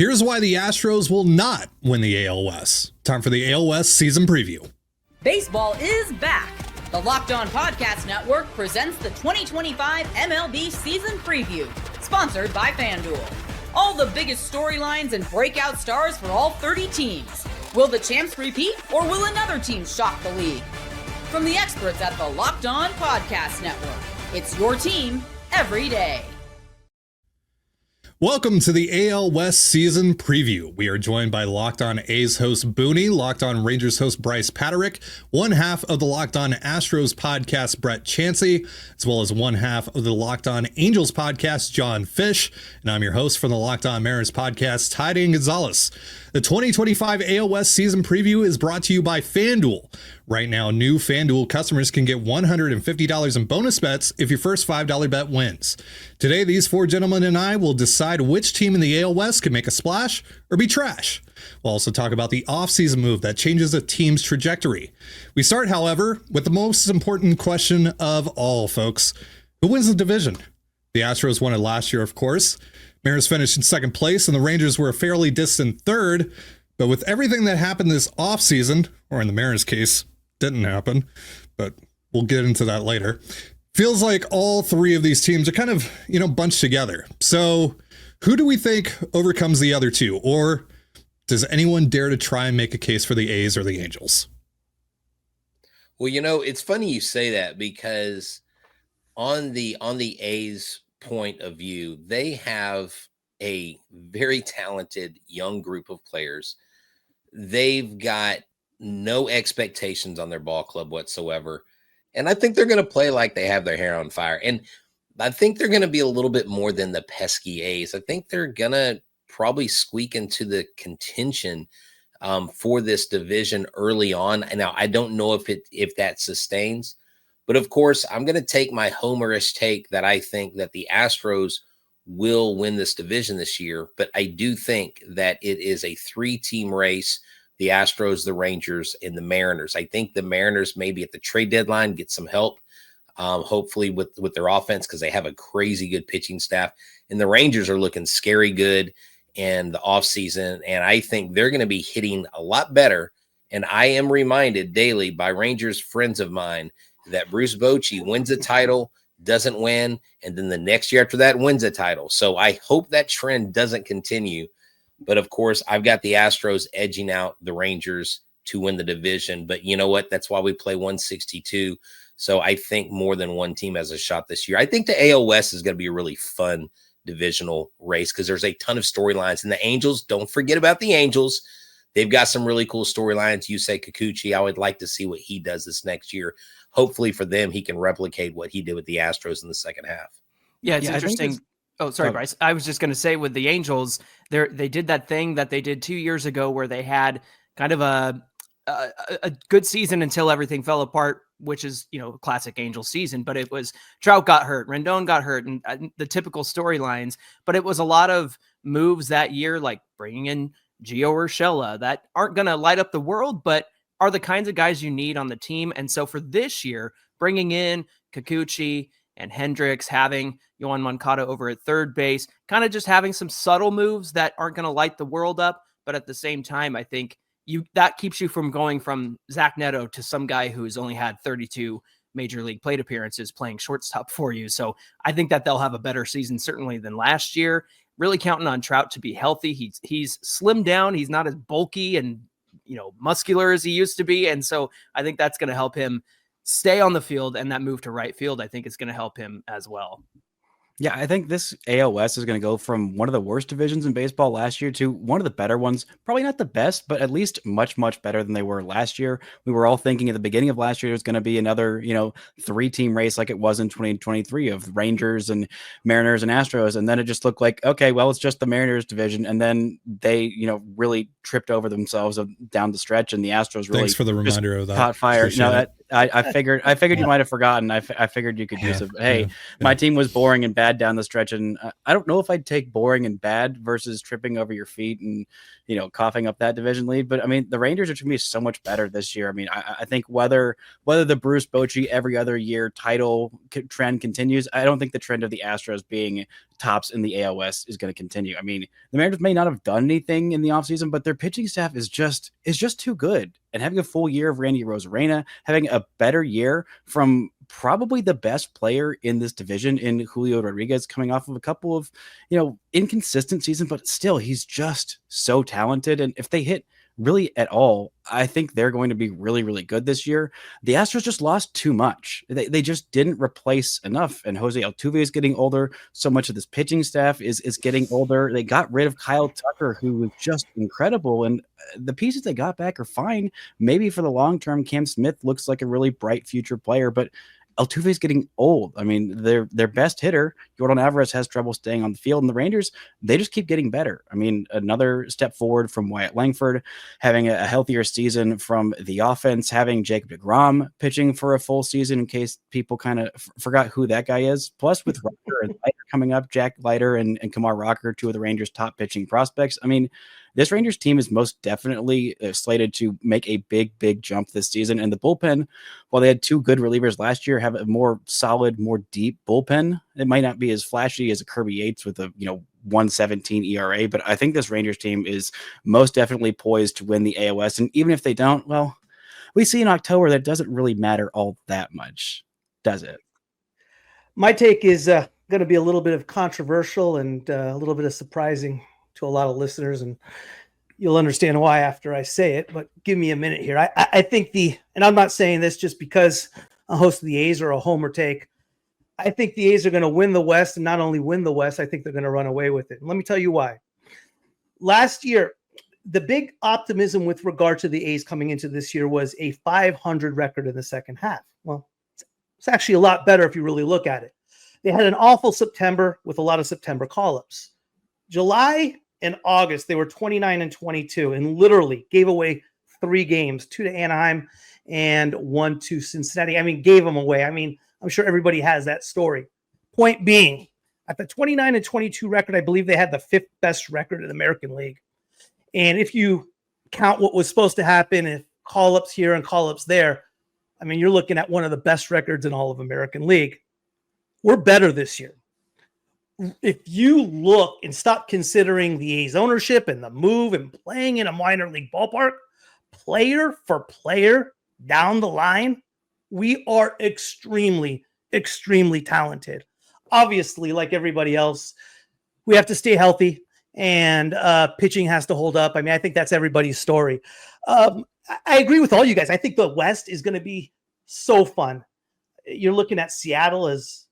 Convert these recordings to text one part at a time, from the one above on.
Here's why the Astros will not win the AL West. Time for the AL West season preview. Baseball is back. The Locked On Podcast Network presents the 2025 MLB season preview, sponsored by FanDuel. All the biggest storylines and breakout stars for all 30 teams. Will the champs repeat, or will another team shock the league? From the experts at the Locked On Podcast Network, it's your team every day. Welcome to the AL West season preview. We are joined by Locked On A's host Booney, Locked On Rangers host Bryce Paterick, one half of the Locked On Astros podcast Brett Chansey, as well as one half of the Locked On Angels podcast John Fish, and I'm your host from the Locked On Mariners podcast Ty Dane Gonzalez. The 2025 AL West season preview is brought to you by FanDuel. Right now, new FanDuel customers can get $150 in bonus bets if your first $5 bet wins. Today, these four gentlemen and I will decide which team in the AL West can make a splash or be trash. We'll also talk about the offseason move that changes a team's trajectory. We start, however, with the most important question of all, folks. Who wins the division? The Astros won it last year, of course. Mariners finished in second place, and the Rangers were a fairly distant third. But with everything that happened this offseason, or in the Mariners' case, didn't happen, but we'll get into that later. Feels like all three of these teams are kind of, bunched together. So who do we think overcomes the other two? Or does anyone dare to try and make a case for the A's or the Angels? Well, it's funny you say that because on the A's point of view, they have a very talented young group of players. They've got no expectations on their ball club whatsoever. And I think they're going to play like they have their hair on fire. And I think they're going to be a little bit more than the pesky A's. I think they're going to probably squeak into the contention for this division early on. And now I don't know if that sustains, but of course I'm going to take my homerish take that I think that the Astros will win this division this year. But I do think that it is a 3-team race. The Astros, the Rangers, and the Mariners. I think the Mariners maybe at the trade deadline get some help, hopefully with their offense because they have a crazy good pitching staff. And the Rangers are looking scary good in the offseason, and I think they're going to be hitting a lot better. And I am reminded daily by Rangers friends of mine that Bruce Bochy wins a title, doesn't win, and then the next year after that wins a title. So I hope that trend doesn't continue. But, of course, I've got the Astros edging out the Rangers to win the division. But you know what? That's why we play 162. So I think more than one team has a shot this year. I think the AL West is going to be a really fun divisional race because there's a ton of storylines. And the Angels, don't forget about the Angels. They've got some really cool storylines. You say Kikuchi. I would like to see what he does this next year. Hopefully for them, he can replicate what he did with the Astros in the second half. Yeah, it's interesting. Oh, sorry, Bryce. I was just going to say with the Angels, they did that thing that they did 2 years ago where they had kind of a good season until everything fell apart, which is, classic Angels season. But it was Trout got hurt, Rendon got hurt, and the typical storylines. But it was a lot of moves that year, like bringing in Gio Urshela that aren't going to light up the world, but are the kinds of guys you need on the team. And so for this year, bringing in Kikuchi and Hendricks, having Yohan Moncada over at third base, kind of just having some subtle moves that aren't going to light the world up. But at the same time, I think that keeps you from going from Zach Neto to some guy who's only had 32 major league plate appearances playing shortstop for you. So I think that they'll have a better season certainly than last year. Really counting on Trout to be healthy. He's slimmed down. He's not as bulky and muscular as he used to be. And so I think that's going to help him stay on the field, and that move to right field, I think, is going to help him as well. Yeah, I think this AL West is going to go from one of the worst divisions in baseball last year to one of the better ones. Probably not the best, but at least much, much better than they were last year. We were all thinking at the beginning of last year it was going to be another, 3-team race like it was in 2023 of Rangers and Mariners and Astros. And then it just looked like, okay, well, it's just the Mariners division. And then they, really tripped over themselves down the stretch, and the Astros really Thanks for the reminder of that. Caught fire. I figured you might have forgotten. I figured you could use it. But hey, my team was boring and bad down the stretch, and I don't know if I'd take boring and bad versus tripping over your feet and coughing up that division lead. But I mean, the Rangers are to me so much better this year. I mean, I think whether the Bruce Bochy every other year title trend continues, I don't think the trend of the Astros being tops in the AL West is going to continue. I mean, the Mariners may not have done anything in the offseason, but their pitching staff is just too good. And having a full year of Randy Rosarena, having a better year from probably the best player in this division in Julio Rodriguez, coming off of a couple of, inconsistent seasons, but still, he's just so talented. And if they hit really at all, I think they're going to be really, really good this year. The Astros just lost too much. They just didn't replace enough. And Jose Altuve is getting older. So much of this pitching staff is getting older. They got rid of Kyle Tucker, who was just incredible. And the pieces they got back are fine. Maybe for the long term, Cam Smith looks like a really bright future player, but Altuve is getting old. I mean, their best hitter, Jordan Alvarez, has trouble staying on the field, and the Rangers, they just keep getting better. I mean, another step forward from Wyatt Langford, having a healthier season from the offense, having Jacob deGrom pitching for a full season, in case people kind of forgot who that guy is. Plus, with Rocker and Leiter coming up, Jack Leiter and Kumar Rocker, two of the Rangers' top pitching prospects. I mean, this Rangers team is most definitely slated to make a big, big jump this season. And the bullpen, while they had two good relievers last year, have a more solid, more deep bullpen. It might not be as flashy as a Kirby Yates with a 1.17 ERA, but I think this Rangers team is most definitely poised to win the AOS. And even if they don't, well, we see in October that doesn't really matter all that much, does it? My take is going to be a little bit of controversial and a little bit of surprising to a lot of listeners, and you'll understand why after I say it, but give me a minute here. I think and I'm not saying this just because a host of the A's or a homer take. I think the A's are going to win the West, and not only win the West, I think they're going to run away with it. And let me tell you why. Last year, the big optimism with regard to the A's coming into this year was a 500 record in the second half. Well, it's actually a lot better if you really look at it. They had an awful September with a lot of September call-ups. July and August, they were 29 and 22 and literally gave away 3 games, 2 to Anaheim and 1 to Cincinnati. I mean, gave them away. I mean, I'm sure everybody has that story. Point being, at the 29 and 22 record, I believe they had the 5th best record in the American League. And if you count what was supposed to happen, if call-ups here and call-ups there, I mean, you're looking at one of the best records in all of American League. We're better this year. If you look and stop considering the A's ownership and the move and playing in a minor league ballpark, player for player down the line, we are extremely, extremely talented. Obviously, like everybody else, we have to stay healthy and pitching has to hold up. I mean, I think that's everybody's story. I agree with all you guys. I think the West is going to be so fun. You're looking at Seattle as,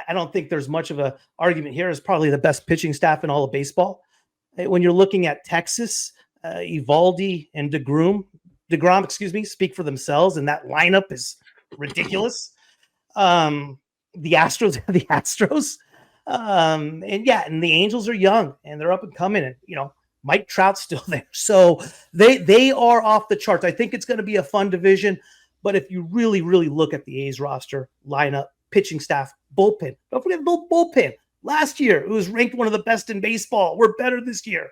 I don't think there's much of an argument here, is probably the best pitching staff in all of baseball. When you're looking at Texas, Eovaldi and DeGrom, speak for themselves, and that lineup is ridiculous. The Astros are the Astros. And the Angels are young and they're up and coming, and Mike Trout's still there. So they are off the charts. I think it's going to be a fun division, but if you really, really look at the A's roster, lineup, pitching staff, bullpen. Don't forget the bullpen. Last year, it was ranked one of the best in baseball. We're better this year.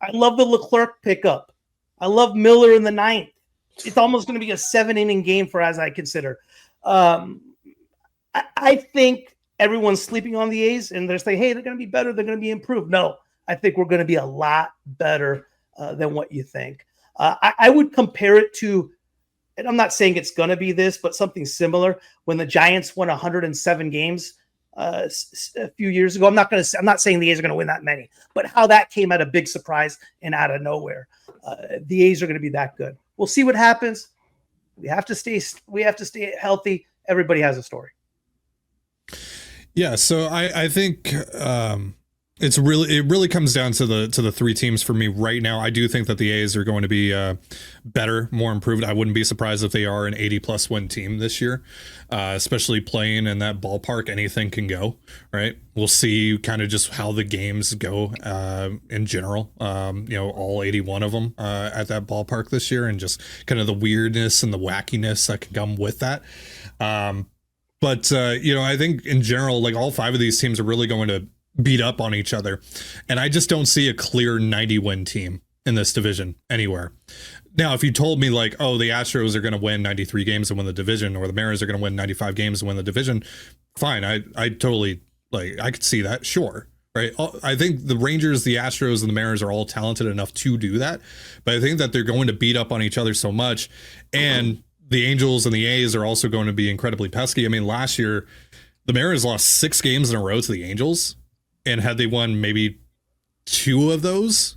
I love the Leclerc pickup. I love Miller in the 9th. It's almost going to be a 7-inning game for as I consider. I think everyone's sleeping on the A's, and they're saying, hey, they're going to be better. They're going to be improved. No, I think we're going to be a lot better than what you think. I would compare it to, and I'm not saying it's going to be this, but something similar when the Giants won 107 games a few years ago. I'm not saying the A's are going to win that many, but how that came at a big surprise and out of nowhere. The A's are going to be that good. We'll see what happens. We have to stay healthy. Everybody has a story. Yeah, so I think it really comes down to the 3 teams for me right now. I do think that the A's are going to be better, more improved. I wouldn't be surprised if they are an 80+ win team this year, especially playing in that ballpark. Anything can go, right? We'll see kind of just how the games go in general. All 81 of them at that ballpark this year, and just kind of the weirdness and the wackiness that can come with that. But I think in general, like all 5 of these teams are really going to beat up on each other. And I just don't see a clear 90-win team in this division anywhere. Now, if you told me like, oh, the Astros are going to win 93 games and win the division, or the Mariners are going to win 95 games and win the division, fine. I totally, I could see that, sure. right? I think the Rangers, the Astros, and the Mariners are all talented enough to do that, but I think that they're going to beat up on each other so much, and the Angels and the A's are also going to be incredibly pesky. I mean, last year the Mariners lost 6 games in a row to the Angels, and had they won maybe 2 of those,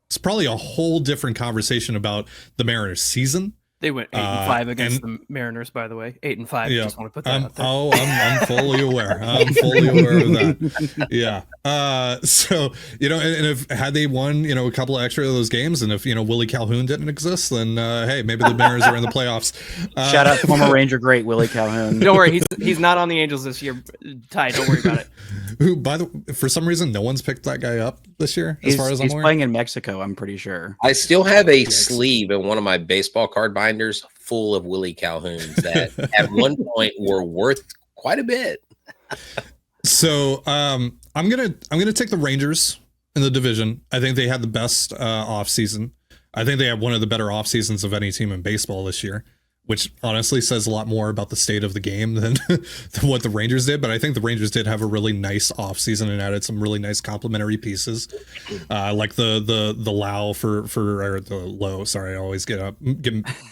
it's probably a whole different conversation about the Mariners season. They went 8-5 against the Mariners, by the way. 8-5. Yeah. Just want to put that out there. I'm fully aware. I'm fully aware of that. Yeah. So, and if had they won, a couple of extra of those games, and if, Willie Calhoun didn't exist, then, hey, maybe the Mariners are in the playoffs. Shout out to former Ranger great Willie Calhoun. Don't worry. He's not on the Angels this year, Ty. Don't worry about it. Who, for some reason, no one's picked that guy up this year, as far as I'm aware. He's playing in Mexico, I'm pretty sure. I still have a sleeve in one of my baseball card binders full of Willie Calhouns that at one point were worth quite a bit. So I'm gonna take the Rangers in the division. I think they had the best offseason. I think they have one of the better off seasons of any team in baseball this year, which honestly says a lot more about the state of the game than what the Rangers did. But I think the Rangers did have a really nice offseason and added some really nice complementary pieces, like the Lau or the Lowe. Sorry, I always get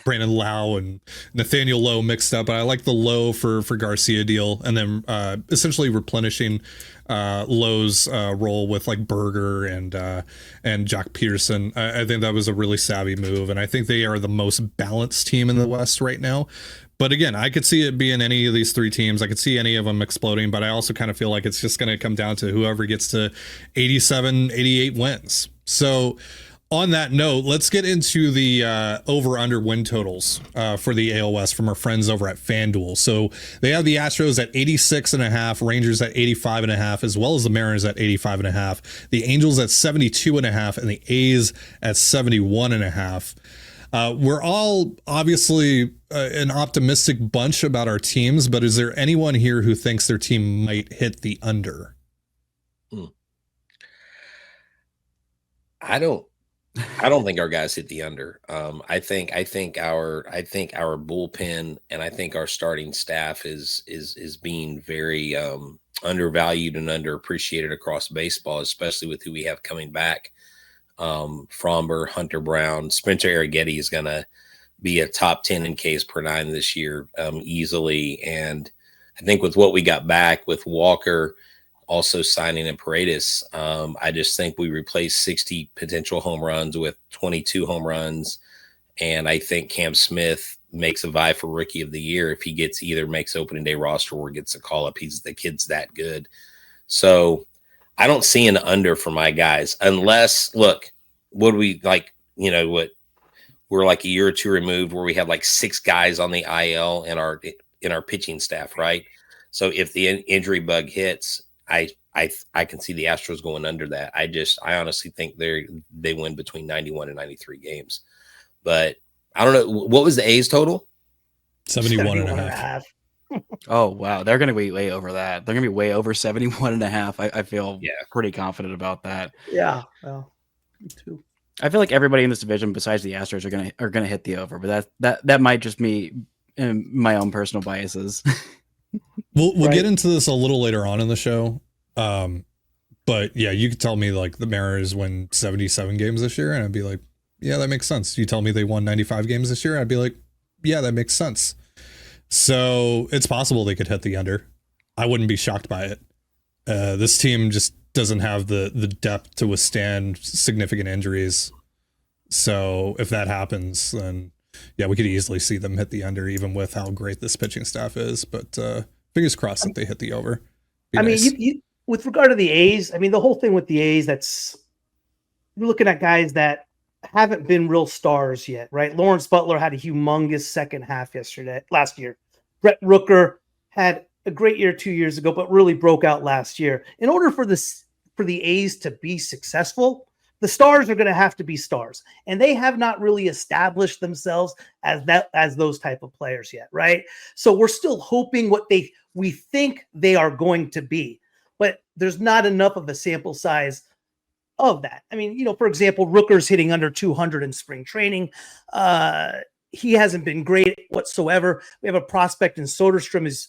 Brandon Lau and Nathaniel Lowe mixed up. But I like the Lowe for Garcia deal, and then essentially replenishing Lowe's role with like Berger and Jock Peterson. I think that was a really savvy move, and I think they are the most balanced team in the West right now. But again, I could see it being any of these 3 teams. I could see any of them exploding, but I also kind of feel like it's just going to come down to whoever gets to 87, 88 wins. So on that note, let's get into the over-under win totals for the AL West from our friends over at FanDuel. So they have the Astros at 86.5, Rangers at 85.5, as well as the Mariners at 85.5, the Angels at 72.5, and the A's at 71.5. We're all obviously an optimistic bunch about our teams, but is there anyone here who thinks their team might hit the under? I don't think our guys hit the under. I think our bullpen and I think our starting staff is being very undervalued and underappreciated across baseball, especially with who we have coming back. Fromber, Hunter Brown, Spencer Arrighetti is going to be a top 10 in Ks per 9 this year easily. And I think with what we got back with Walker also signing in Paredes, I just think we replaced 60 potential home runs with 22 home runs. And I think Cam Smith makes a vie for Rookie of the Year if he makes opening day roster or gets a call up. The kid's that good. So I don't see an under for my guys unless, look, would we like, what we're like a year or 2 removed where we have like 6 guys on the IL in our pitching staff, right? So if the injury bug hits, I can see the Astros going under that. I honestly think they win between 91 and 93 games, but I don't know. What was the A's total? 71.5. Oh, wow. They're going to be way over that. They're going to be way over 71.5. I feel pretty confident about that. Yeah. Well, me too. I feel like everybody in this division besides the Astros are going to hit the over, but that might just be my own personal biases. We'll get into this a little later on in the show. But yeah, you could tell me like the Mariners win 77 games this year and I'd be like, yeah, that makes sense. You tell me they won 95 games this year, I'd be like, yeah, that makes sense. So it's possible they could hit the under. I wouldn't be shocked by it. This team just doesn't have the depth to withstand significant injuries. So if that happens, then yeah, we could easily see them hit the under, even with how great this pitching staff is. But fingers crossed that they hit the over. I mean, you, with regard to the A's, I mean, the whole thing with the A's, you're looking at guys that haven't been real stars yet, right? Lawrence Butler had a humongous second half last year. Brent Rooker had a great year 2 years ago, but really broke out last year. In order for the A's to be successful, the stars are going to have to be stars, and they have not really established themselves as those type of players yet, right? So we're still hoping what we think they are going to be, but there's not enough of a sample size of that. I mean, for example, Rooker's hitting under 200 in spring training. He hasn't been great whatsoever. We have a prospect in Soderstrom is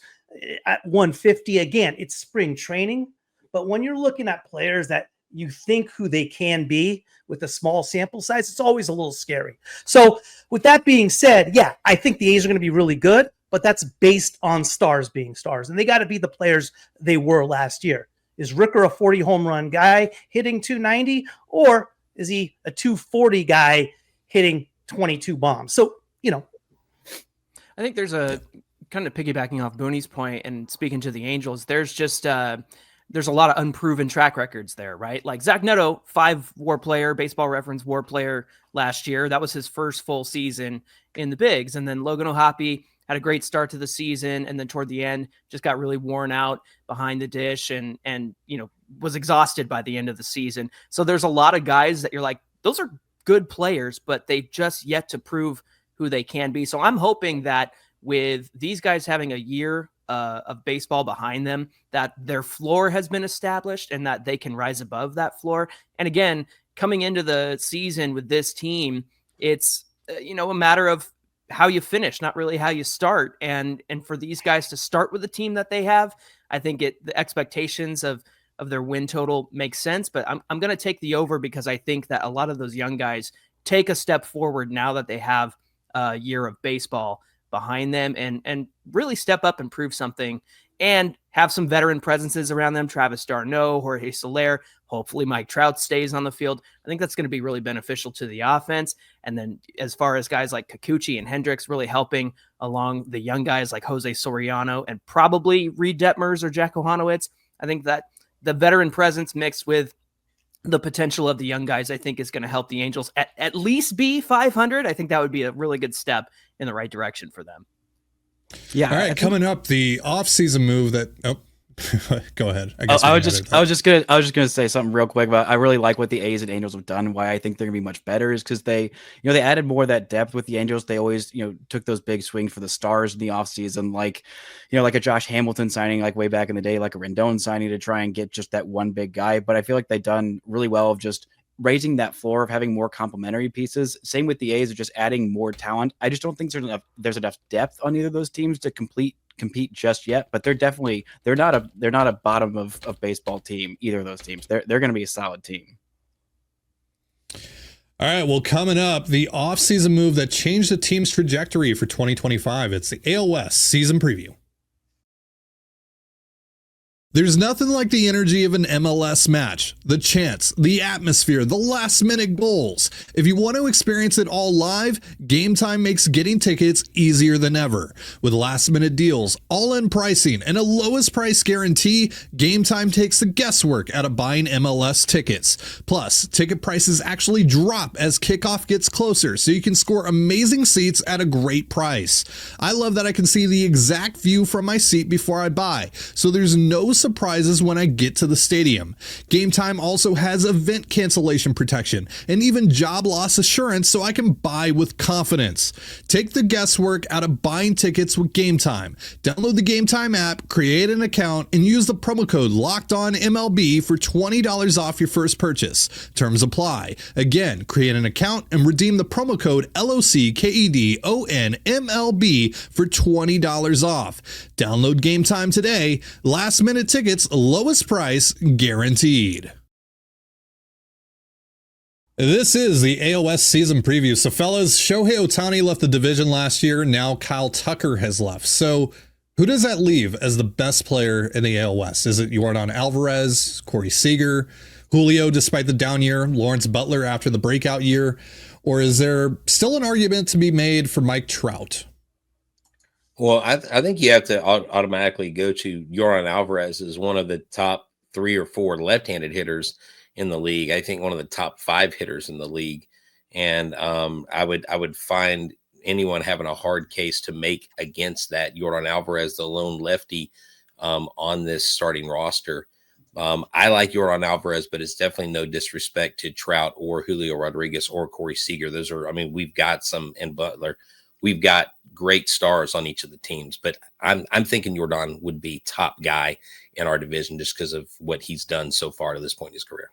at 150. Again, it's spring training, But when you're looking at players that you think who they can be with a small sample size, it's always a little scary. So with that being said, yeah, I think the A's are going to be really good, but that's based on stars being stars. And they got to be the players they were last year. Is Rooker a 40 home run guy hitting 290, or is he a 240 guy hitting 22 bombs? So, I think there's a kind of piggybacking off Booney's point and speaking to the Angels, there's just there's a lot of unproven track records there, right? Like Zach Neto, 5 WAR player, Baseball Reference WAR player last year. That was his first full season in the bigs. And then Logan O'Hoppe had a great start to the season, and then toward the end just got really worn out behind the dish and was exhausted by the end of the season. So there's a lot of guys that you're like, those are good players, but they've just yet to prove who they can be. So I'm hoping that with these guys having a year of baseball behind them, that their floor has been established and that they can rise above that floor. And again, coming into the season with this team, it's a matter of how you finish, not really how you start. And for these guys to start with the team that they have, I think the expectations of their win total makes sense. But I'm going to take the over because I think that a lot of those young guys take a step forward now that they have a year of baseball behind them and really step up and prove something and have some veteran presences around them. Travis d'Arnaud, Jorge Soler, hopefully Mike Trout stays on the field. I think that's going to be really beneficial to the offense. And then as far as guys like Kikuchi and Hendricks really helping along the young guys like Jose Soriano and probably Reed Detmers or Jack Ohanowitz, I think that the veteran presence mixed with the potential of the young guys, I think is going to help the Angels at least be 500. I think that would be a really good step in the right direction for them. Yeah. All right. Coming up, the offseason move that, go ahead. I was just gonna say something real quick about. I really like what the A's and Angels have done. Why I think they're gonna be much better is because they added more of that depth with the Angels. They always took those big swings for the stars in the offseason, like a Josh Hamilton signing like way back in the day, like a Rendon signing to try and get just that one big guy. But I feel like they've done really well of just raising that floor of having more complementary pieces. Same with the A's of just adding more talent. I just don't think there's enough depth on either of those teams to compete just yet, but they're not a bottom of baseball team, either of those teams. They're going to be a solid team. All right, well, coming up, the offseason move that changed the team's trajectory for 2025. It's the AL West season preview. There's nothing like the energy of an MLS match, the chants, the atmosphere, the last-minute goals. If you want to experience it all live, Gametime makes getting tickets easier than ever. With last-minute deals, all-in pricing, and a lowest price guarantee, Gametime takes the guesswork out of buying MLS tickets. Plus, ticket prices actually drop as kickoff gets closer, so you can score amazing seats at a great price. I love that I can see the exact view from my seat before I buy, so there's no surprises when I get to the stadium. Gametime also has event cancellation protection and even job loss assurance, so I can buy with confidence. Take the guesswork out of buying tickets with Gametime. Download the Gametime app, create an account, and use the promo code LOCKEDONMLB for $20 off your first purchase. Terms apply. Again, create an account and redeem the promo code LOCKEDONMLB for $20 off. Download Gametime today. Last minute tickets, lowest price guaranteed. This is the AOS season preview. So fellas, Shohei Ohtani left the division last year. Now Kyle Tucker has left. So who does that leave as the best player in the AL West? Is it Yordan Alvarez, Corey Seager, Julio despite the down year, Lawrence Butler after the breakout year? Or is there still an argument to be made for Mike Trout? Well, I think you have to automatically go to Yordan Alvarez as one of the top 3 or 4 left-handed hitters in the league. I think one of the top 5 hitters in the league. And I would find anyone having a hard case to make against that. Yordan Alvarez, the lone lefty on this starting roster. I like Yordan Alvarez, but it's definitely no disrespect to Trout or Julio Rodriguez or Corey Seager. We've got some, and Butler. We've got great stars on each of the teams, but I'm thinking Yordan would be top guy in our division just because of what he's done so far to this point in his career.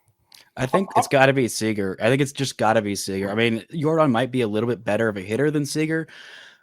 I think it's got to be Seager. I think it's just got to be Seager. I mean, Yordan might be a little bit better of a hitter than Seager,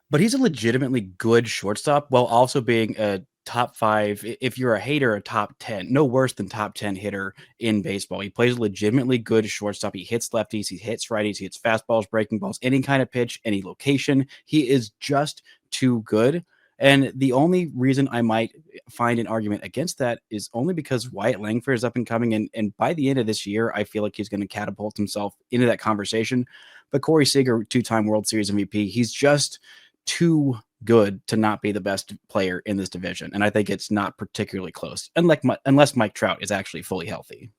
but he's a legitimately good shortstop while also being a top 5, if you're a hater, a top 10, no worse than top 10 hitter in baseball. He plays legitimately good shortstop. He hits lefties, he hits righties, he hits fastballs, breaking balls, any kind of pitch, any location. He is just too good. And the only reason I might find an argument against that is only because Wyatt Langford is up and coming. And by the end of this year, I feel like he's going to catapult himself into that conversation. But Corey Seager, 2-time World Series MVP, he's just too good to not be the best player in this division. And I think it's not particularly close, unless Mike Trout is actually fully healthy.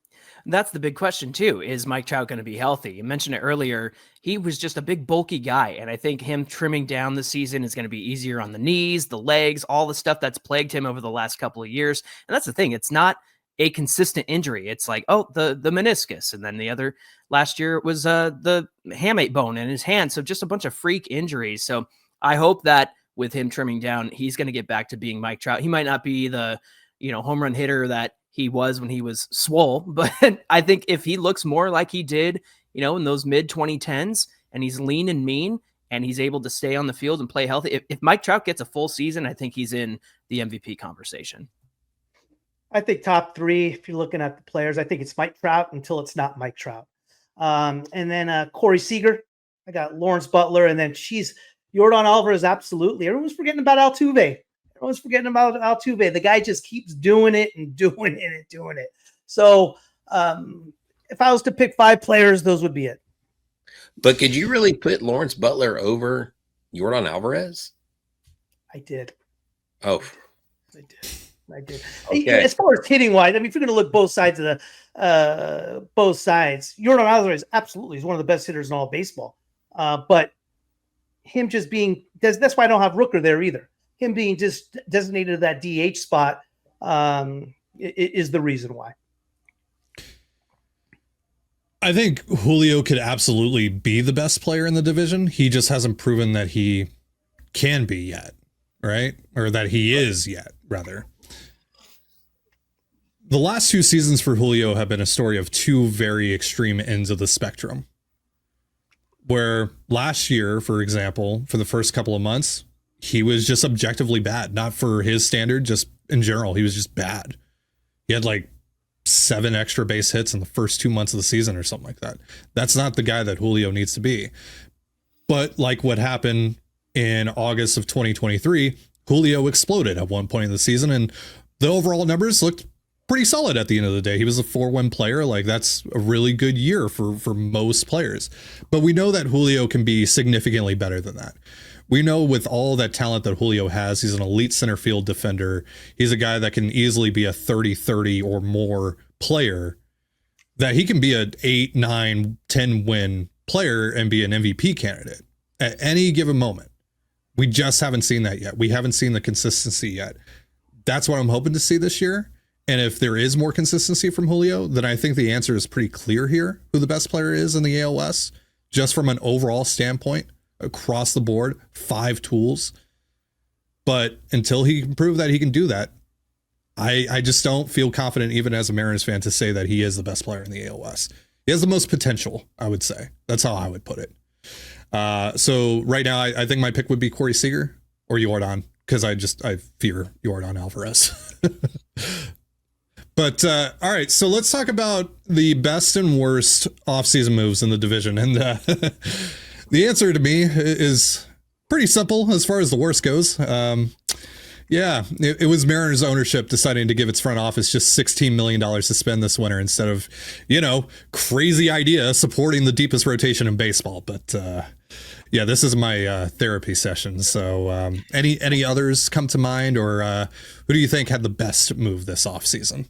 That's the big question too. Is Mike Trout going to be healthy? You mentioned it earlier. He was just a big bulky guy. And I think him trimming down the season is going to be easier on the knees, the legs, all the stuff that's plagued him over the last couple of years. And that's the thing. It's not a consistent injury. It's like, oh, the meniscus. And then the other last year was the hamate bone in his hand. So just a bunch of freak injuries. So I hope that with him trimming down, he's going to get back to being Mike Trout. He might not be the, home run hitter that he was when he was swole, but I think if he looks more like he did, in those mid 2010s, and he's lean and mean, and he's able to stay on the field and play healthy, if Mike Trout gets a full season, I think he's in the MVP conversation. I think top 3, if you're looking at the players, I think it's Mike Trout until it's not Mike Trout. And then Corey Seager, I got Lawrence Butler, and then Yordan Alvarez, absolutely. Everyone's forgetting about Altuve. The guy just keeps doing it and doing it and doing it. So if I was to pick 5 players, those would be it. But could you really put Lawrence Butler over Yordan Alvarez? I did. Oh. I did. Okay. As far as hitting wise, if you're going to look both sides of both sides, Yordan Alvarez absolutely is one of the best hitters in all of baseball. But him just being that's why I don't have Rooker there either. Him being just designated to that DH spot is the reason why. I think Julio could absolutely be the best player in the division. He just hasn't proven that he can be yet, right? Or that he is yet, rather. The last 2 seasons for Julio have been a story of 2 very extreme ends of the spectrum. Where last year, for example, for the first couple of months, he was just objectively bad. Not for his standard, just in general, he was just bad. He had like 7 extra base hits in the first 2 months of the season or something like that. That's not the guy that Julio needs to be. But like what happened in August of 2023, Julio exploded at one point in the season, and the overall numbers looked pretty solid at the end of the day. He was a 4-win player. Like, that's a really good year for most players. But we know that Julio can be significantly better than that. We know with all that talent that Julio has, he's an elite center field defender. He's a guy that can easily be a 30-30 or more player, that he can be an 8, 9, 10 win player and be an MVP candidate at any given moment. We just haven't seen that yet. We haven't seen the consistency yet. That's what I'm hoping to see this year. And if there is more consistency from Julio, then I think the answer is pretty clear here, who the best player is in the AL West, just from an overall standpoint, across the board, 5 tools. But until he can prove that he can do that, I just don't feel confident, even as a Mariners fan, to say that he is the best player in the AL West. He has the most potential, I would say. That's how I would put it. So right now, I think my pick would be Corey Seager or Yordan, because I fear Yordan Alvarez. But all right, so let's talk about the best and worst offseason moves in the division. And the answer to me is pretty simple as far as the worst goes. It was Mariners ownership deciding to give its front office just $16 million to spend this winter instead of, crazy idea supporting the deepest rotation in baseball. But this is my therapy session. So any others come to mind, or who do you think had the best move this offseason?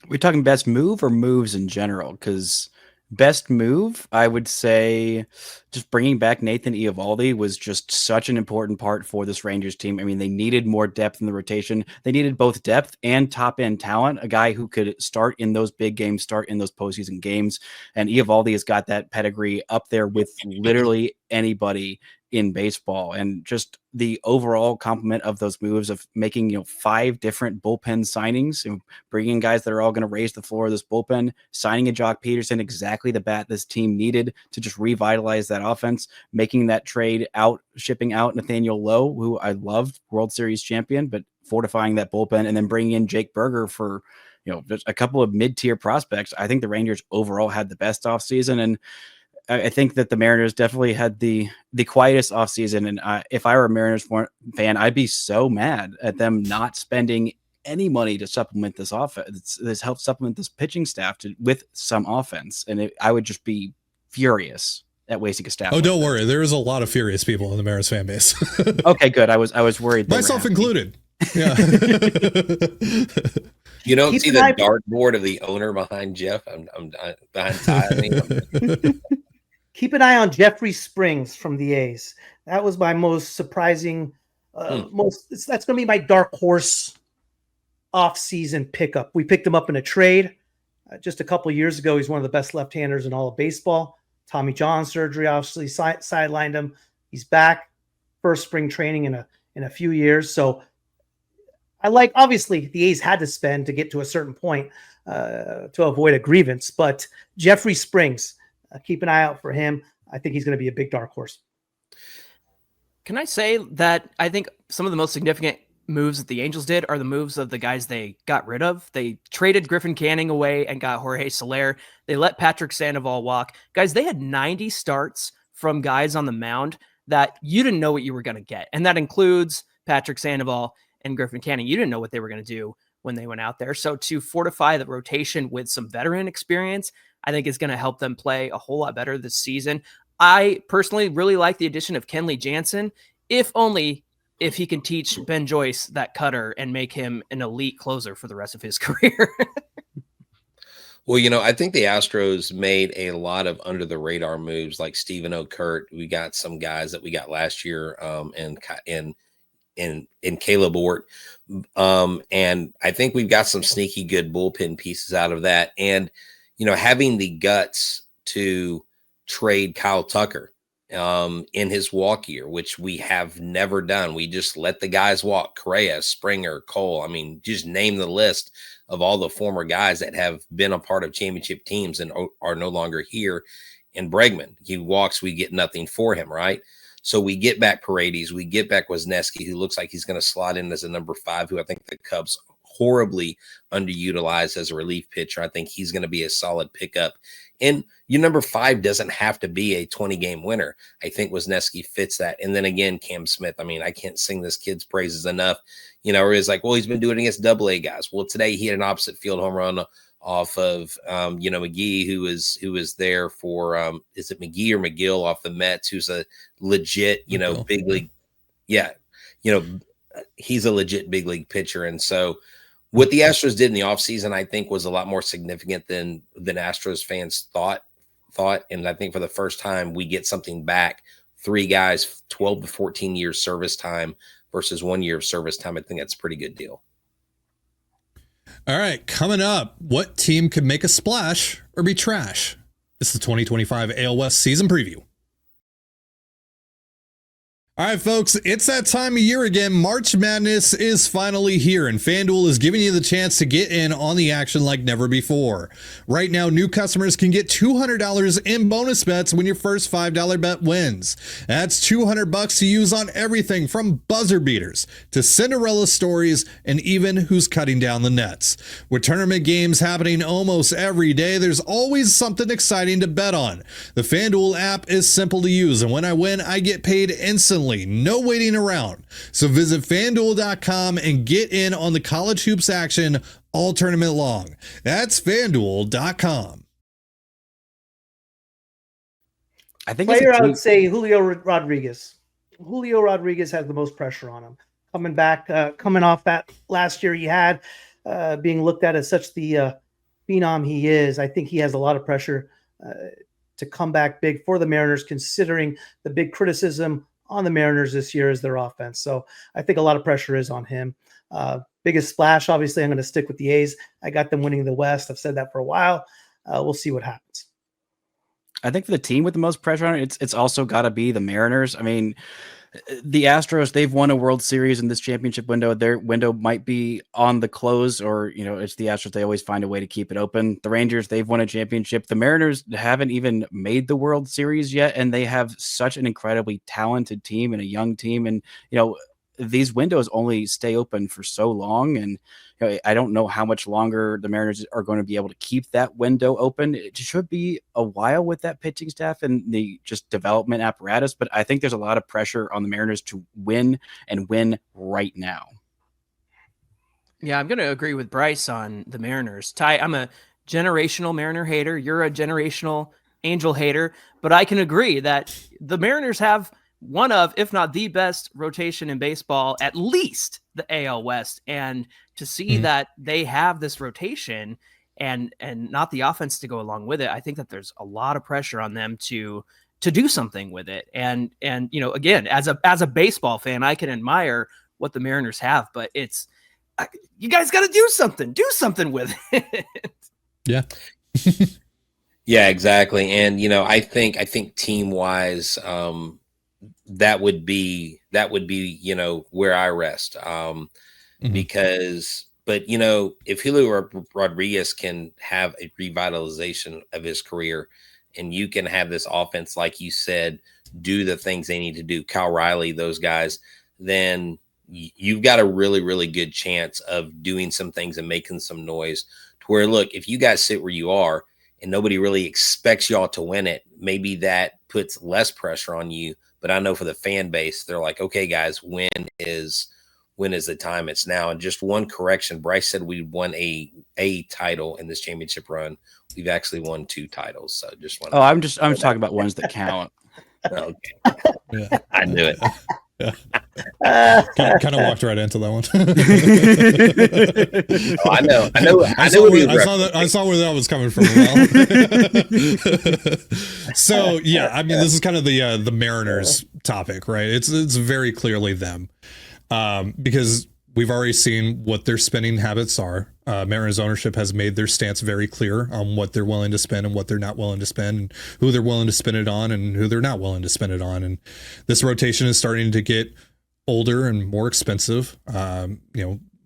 We're talking best move or moves in general? Because best move, I would say just bringing back Nathan Eovaldi was just such an important part for this Rangers team. I mean, they needed more depth in the rotation. They needed both depth and top-end talent, a guy who could start in those big games, start in those postseason games. And Eovaldi has got that pedigree up there with literally anybody in baseball. And just the overall complement of those moves of making 5 different bullpen signings and bringing guys that are all going to raise the floor of this bullpen, signing a Jock Peterson, exactly the bat this team needed to just revitalize that offense, making that trade out, shipping out Nathaniel Lowe, who I loved, World Series champion, but fortifying that bullpen, and then bringing in Jake Berger for, just a couple of mid-tier prospects. I think the Rangers overall had the best offseason, and I think that the Mariners definitely had the quietest offseason. And if I were a Mariners fan, I'd be so mad at them not spending any money to supplement this offense, this help supplement this pitching staff with some offense. And I would just be furious at wasting a staff. Oh, don't worry. There is a lot of furious people in the Mariners fan base. Okay, good. I was worried. Myself included. Yeah. You don't see the dartboard of the owner behind Jeff. I'm behind Ty. Keep an eye on Jeffrey Springs from the A's. That was my most surprising. That's going to be my dark horse off-season pickup. We picked him up in a trade just a couple of years ago. He's one of the best left-handers in all of baseball. Tommy John surgery obviously sidelined him. He's back, first spring training in a few years. So obviously the A's had to spend to get to a certain point to avoid a grievance, but Jeffrey Springs, keep an eye out for him. I think he's going to be a big dark horse. Can I say that I think some of the most significant moves that the Angels did are the moves of the guys they got rid of? They traded Griffin Canning away and got Jorge Soler. They let Patrick Sandoval walk. Guys, they had 90 starts from guys on the mound that you didn't know what you were going to get. And that includes Patrick Sandoval and Griffin Canning. You didn't know what they were going to do when they went out there. So to fortify the rotation with some veteran experience, I think is going to help them play a whole lot better this season. I personally really like the addition of Kenley Jansen, if he can teach Ben Joyce that cutter and make him an elite closer for the rest of his career. Well, I think the Astros made a lot of under the radar moves like Stephen O'Kurt. We got some guys that we got last year in Caleb Ort. And I think we've got some sneaky good bullpen pieces out of that. And, having the guts to trade Kyle Tucker in his walk year, which we have never done. We just let the guys walk. Correa, Springer, Cole. I mean, just name the list of all the former guys that have been a part of championship teams and are no longer here. And Bregman, he walks, we get nothing for him, right? So we get back Paredes, we get back Wisniewski, who looks like he's going to slot in as a number 5, who I think the Cubs horribly underutilized as a relief pitcher. I think he's going to be a solid pickup. And your number 5 doesn't have to be a 20-game winner. I think Wisniewski fits that. And then again, Cam Smith. I mean, I can't sing this kid's praises enough. Or it's like, well, he's been doing it against AA guys. Well, today he had an opposite field home run off of, McGee, who is there for, is it McGee or McGill off the Mets, who's a legit, big league. Yeah. He's a legit big league pitcher. And so what the Astros did in the offseason, I think, was a lot more significant than Astros fans thought. And I think for the first time, we get something back. 3 guys, 12 to 14 years service time versus 1 year of service time. I think that's a pretty good deal. All right, coming up, what team could make a splash or be trash? It's the 2025 AL West season preview. All right, folks, it's that time of year again. March Madness is finally here, and FanDuel is giving you the chance to get in on the action like never before. Right now, new customers can get $200 in bonus bets when your first $5 bet wins. That's $200 to use on everything from buzzer beaters to Cinderella stories and even who's cutting down the nets. With tournament games happening almost every day, there's always something exciting to bet on. The FanDuel app is simple to use, and when I win, I get paid instantly. No waiting around. So visit FanDuel.com and get in on the college hoops action all tournament long. That's FanDuel.com. I think I would say Julio Rodriguez. Julio Rodriguez has the most pressure on him. Coming back, coming off that last year he had, being looked at as such the phenom he is. I think he has a lot of pressure to come back big for the Mariners, considering the big criticism on the Mariners this year is their offense. So I think a lot of pressure is on him. Biggest splash, obviously, I'm going to stick with the A's. I got them winning the West. I've said that for a while. We'll see what happens. I think for the team with the most pressure on it, it's also got to be the Mariners. I mean, the Astros, they've won a World Series in this championship window. Their window might be on the close, or, it's the Astros. They always find a way to keep it open. The Rangers, they've won a championship. The Mariners haven't even made the World Series yet, and they have such an incredibly talented team and a young team. And, these windows only stay open for so long. And I don't know how much longer the Mariners are going to be able to keep that window open. It should be a while with that pitching staff and the just development apparatus. But I think there's a lot of pressure on the Mariners to win and win right now. Yeah, I'm going to agree with Bryce on the Mariners. Ty, I'm a generational Mariner hater. You're a generational Angel hater. But I can agree that the Mariners have one of, if not the best rotation in baseball, at least the AL West. And to see that they have this rotation and not the offense to go along with it, I think that there's a lot of pressure on them to do something with it. And again, as a baseball fan, I can admire what the Mariners have, but you guys got to do something with it. Yeah. Yeah, exactly. And, I think team wise, that would be, where I rest. Because, if Julio Rodriguez can have a revitalization of his career and you can have this offense, like you said, do the things they need to do, Kyle Riley, those guys, then you've got a really, really good chance of doing some things and making some noise to where, look, if you guys sit where you are and nobody really expects y'all to win it, maybe that puts less pressure on you. But I know for the fan base, they're like, okay, guys, when is the time? It's now. And just one correction, Bryce said we won a title in this championship run. We've actually won 2 titles. So just want. I'm talking about ones that count. Okay. Yeah. I knew it. Yeah. Kind of walked right into that one. I know. I saw where that was coming from. So yeah, I mean, this is kind of the Mariners topic, right? It's very clearly them, because we've already seen what their spending habits are. Mariners ownership has made their stance very clear on what they're willing to spend and what they're not willing to spend, and who they're willing to spend it on and who they're not willing to spend it on. And this rotation is starting to get older and more expensive.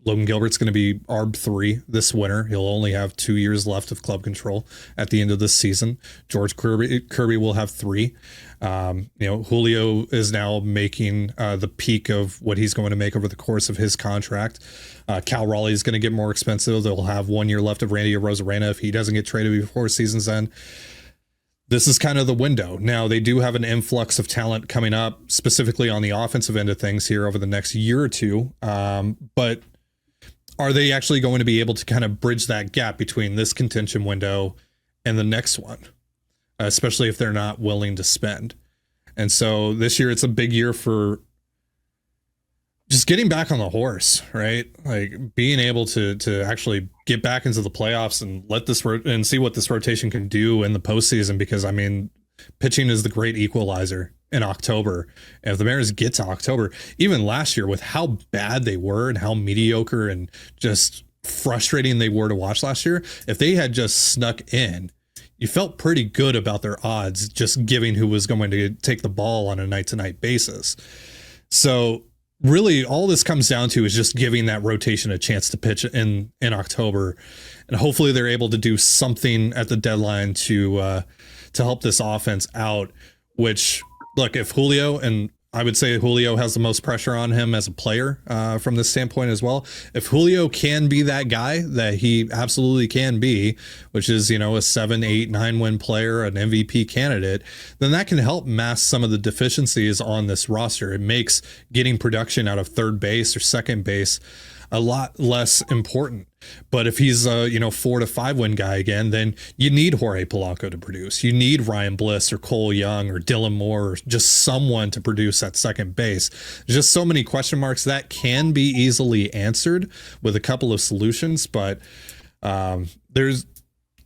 Logan Gilbert's going to be ARB 3 this winter. He'll only have 2 years left of club control at the end of this season. George Kirby will have 3. Julio is now making the peak of what he's going to make over the course of his contract. Cal Raleigh is going to get more expensive. They'll have 1 year left of Randy Arozarena if he doesn't get traded before season's end. This is kind of the window. Now, they do have an influx of talent coming up, specifically on the offensive end of things here over the next year or two. But are they actually going to be able to kind of bridge that gap between this contention window and the next one, especially if they're not willing to spend? And so this year, it's a big year for just getting back on the horse, right? Like being able to actually get back into the playoffs and let this and see what this rotation can do in the postseason. Because I mean, pitching is the great equalizer in October. And if the Mariners get to October, even last year with how bad they were and how mediocre and just frustrating they were to watch last year, if they had just snuck in, you felt pretty good about their odds, just giving who was going to take the ball on a night-to-night basis. So really all this comes down to is just giving that rotation a chance to pitch in October. And hopefully they're able to do something at the deadline to help this offense out, which, look, if Julio, and I would say Julio has the most pressure on him as a player from this standpoint as well. If Julio can be that guy that he absolutely can be, which is, a 7, 8, 9 win player, an MVP candidate, then that can help mask some of the deficiencies on this roster. It makes getting production out of third base or second base a lot less important. But if he's a 4 to 5 win guy again, then you need Jorge Polanco to produce. You need Ryan Bliss or Cole Young or Dylan Moore or just someone to produce at second base. There's just so many question marks that can be easily answered with a couple of solutions, but there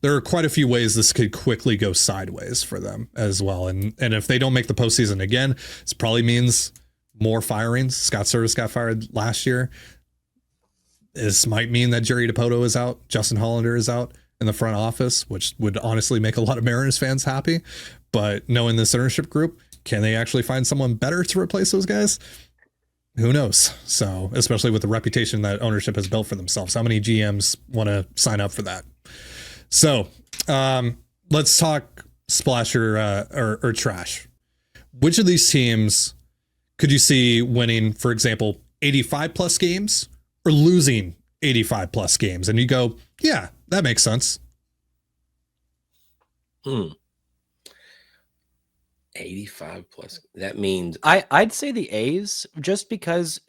are quite a few ways this could quickly go sideways for them as well. And if they don't make the postseason again, this probably means more firings. Scott Service got fired last year. This might mean that Jerry DiPoto is out, Justin Hollander is out in the front office, which would honestly make a lot of Mariners fans happy. But knowing this ownership group, can they actually find someone better to replace those guys? Who knows? So, especially with the reputation that ownership has built for themselves, how many GMs want to sign up for that? So, let's talk splash or trash. Which of these teams could you see winning, for example, 85 plus games or losing 85 plus games? And you go, yeah, that makes sense. 85 plus. That means I'd say the A's, just because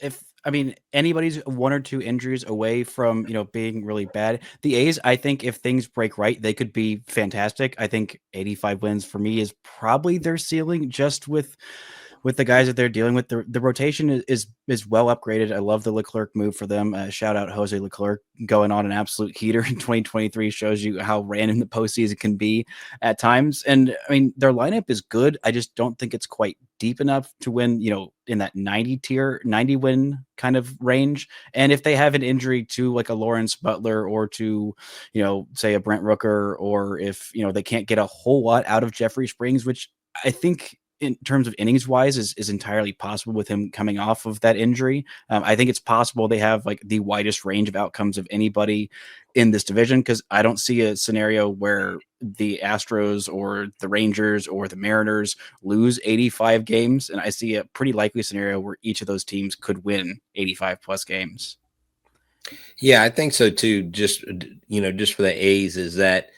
anybody's one or two injuries away from, being really bad. The A's, I think if things break right, they could be fantastic. I think 85 wins for me is probably their ceiling, just with the guys that they're dealing with. The rotation is well upgraded. I love the Leclerc move for them. Shout out Jose Leclerc, going on an absolute heater in 2023. Shows you how random the postseason can be at times. And I mean, their lineup is good. I just don't think it's quite deep enough to win, in that 90 win kind of range. And if they have an injury to like a Lawrence Butler or to, say a Brent Rooker, or if, they can't get a whole lot out of Jeffrey Springs, which I think in terms of innings wise is entirely possible with him coming off of that injury. I think it's possible they have like the widest range of outcomes of anybody in this division, because I don't see a scenario where the Astros or the Rangers or the Mariners lose 85 games. And I see a pretty likely scenario where each of those teams could win 85 plus games. Yeah, I think so too. Just for the A's, is that,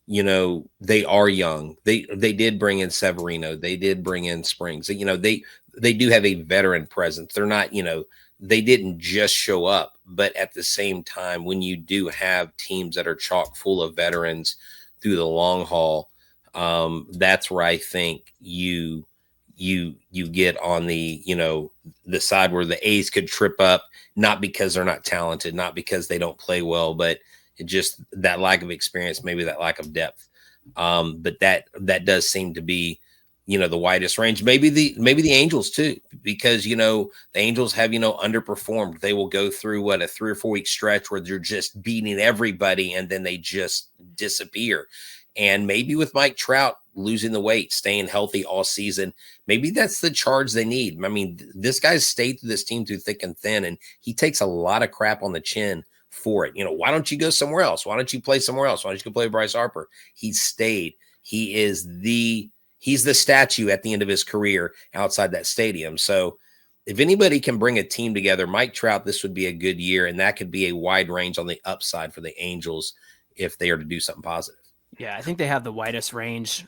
they are young. They did bring in Severino. They did bring in Springs. They do have a veteran presence. They're not, they didn't just show up, but at the same time, when you do have teams that are chock full of veterans through the long haul, that's where I think you get on the, the side where the A's could trip up, not because they're not talented, not because they don't play well, but just that lack of experience, maybe that lack of depth. But that does seem to be, the widest range. Maybe the Angels too, because, the Angels have, underperformed. They will go through a 3 or 4 week stretch where they're just beating everybody and then they just disappear. And maybe with Mike Trout losing the weight, staying healthy all season, maybe that's the charge they need. I mean, this guy's stayed through this team through thick and thin, and he takes a lot of crap on the chin for it. Why don't you go somewhere else? Why don't you play somewhere else? Why don't you go play Bryce Harper? He stayed. He's the statue at the end of his career outside that stadium. So if anybody can bring a team together, Mike Trout, this would be a good year, and that could be a wide range on the upside for the Angels if they are to do something positive. Yeah, I think they have the widest range,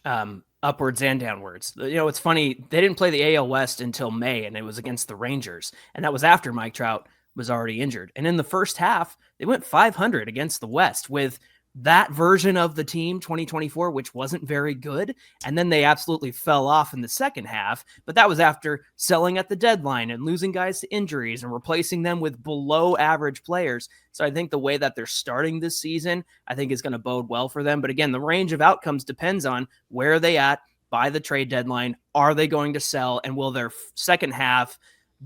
upwards and downwards. It's funny, they didn't play the AL West until May, and it was against the Rangers, and that was after Mike Trout was already injured. And in the first half, they went 500 against the West with that version of the team, 2024, which wasn't very good. And then they absolutely fell off in the second half. But that was after selling at the deadline and losing guys to injuries and replacing them with below average players. So I think the way that they're starting this season, I think is going to bode well for them. But again, the range of outcomes depends on where are they at by the trade deadline. Are they going to sell? And will their second half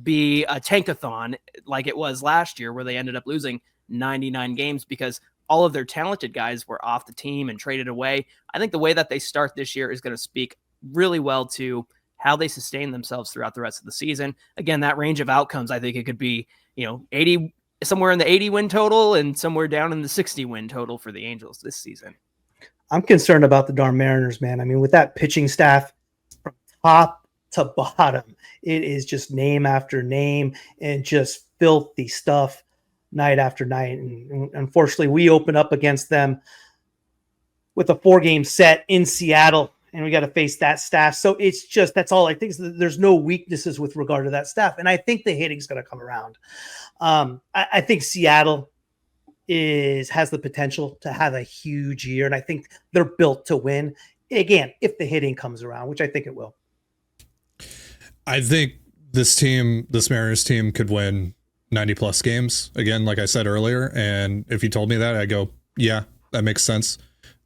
be a tankathon like it was last year, where they ended up losing 99 games because all of their talented guys were off the team and traded away? I think the way that they start this year is going to speak really well to how they sustain themselves throughout the rest of the season. Again, that range of outcomes, I think it could be, 80, somewhere in the 80 win total and somewhere down in the 60 win total for the Angels this season. I'm concerned about the darn Mariners, man. I mean, with that pitching staff from top to bottom, it is just name after name and just filthy stuff night after night. And unfortunately, we open up against them with a 4-game set in Seattle, and we got to face that staff. So it's just, that's all I think, is that there's no weaknesses with regard to that staff. And I think the hitting is going to come around. I think Seattle has the potential to have a huge year, and I think they're built to win. Again, if the hitting comes around, which I think it will. I think this Mariners team could win 90 plus games again, like I said earlier. And if you told me that, I go, yeah, that makes sense.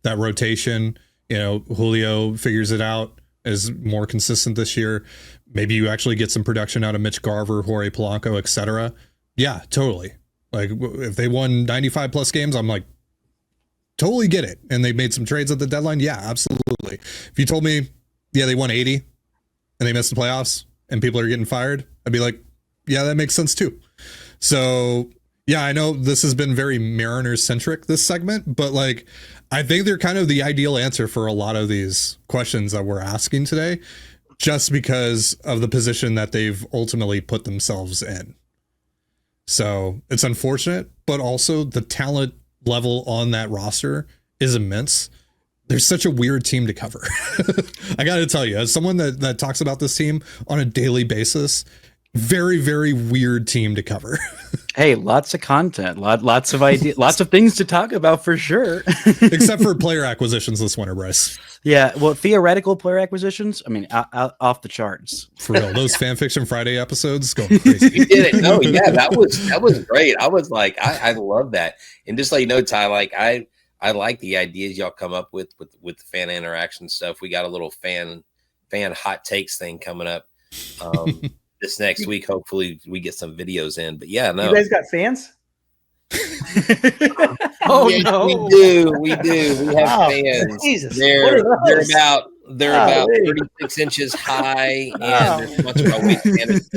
That rotation, Julio figures it out, is more consistent this year. Maybe you actually get some production out of Mitch Garver, Jorge Polanco, etc. Yeah, totally. Like if they won 95 plus games, I'm like, totally get it. And they made some trades at the deadline. Yeah, absolutely. If you told me, yeah, they won 80 and they missed the playoffs and people are getting fired, I'd be like, yeah, that makes sense too. So yeah, I know this has been very Mariners centric, this segment, but like, I think they're kind of the ideal answer for a lot of these questions that we're asking today, just because of the position that they've ultimately put themselves in. So it's unfortunate, but also the talent level on that roster is immense. They're such a weird team to cover. I got to tell you, as someone that talks about this team on a daily basis, very, very weird team to cover. Hey, lots of content, lots of ideas, lots of things to talk about for sure. Except for player acquisitions this winter, Bryce. Yeah, well, theoretical player acquisitions, I mean, off the charts. For real, those Fan Fiction Friday episodes go crazy. You did it. No, yeah, that was great. I was like, I love that. And just let you know, Ty, like I like the ideas y'all come up with the fan interaction stuff. We got a little fan hot takes thing coming up this next week. Hopefully we get some videos in. But yeah, no. You guys got fans? Oh yes, no, we do. We have fans. Jesus. They're about Oh, 36 inches high, and there's much of a waist.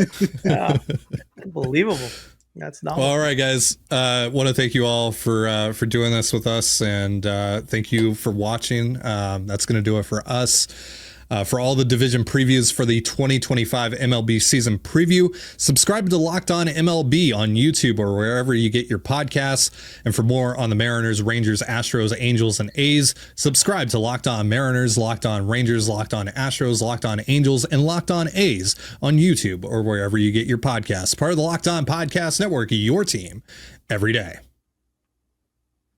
Unbelievable. That's not. Well, all right, guys. Want to thank you all for doing this with us, and thank you for watching. That's going to do it for us. For all the division previews for the 2025 MLB season preview, subscribe to Locked On MLB on YouTube or wherever you get your podcasts. And for more on the Mariners, Rangers, Astros, Angels, and A's, subscribe to Locked On Mariners, Locked On Rangers, Locked On Astros, Locked On Angels, and Locked On A's on YouTube or wherever you get your podcasts. Part of the Locked On Podcast Network, your team every day.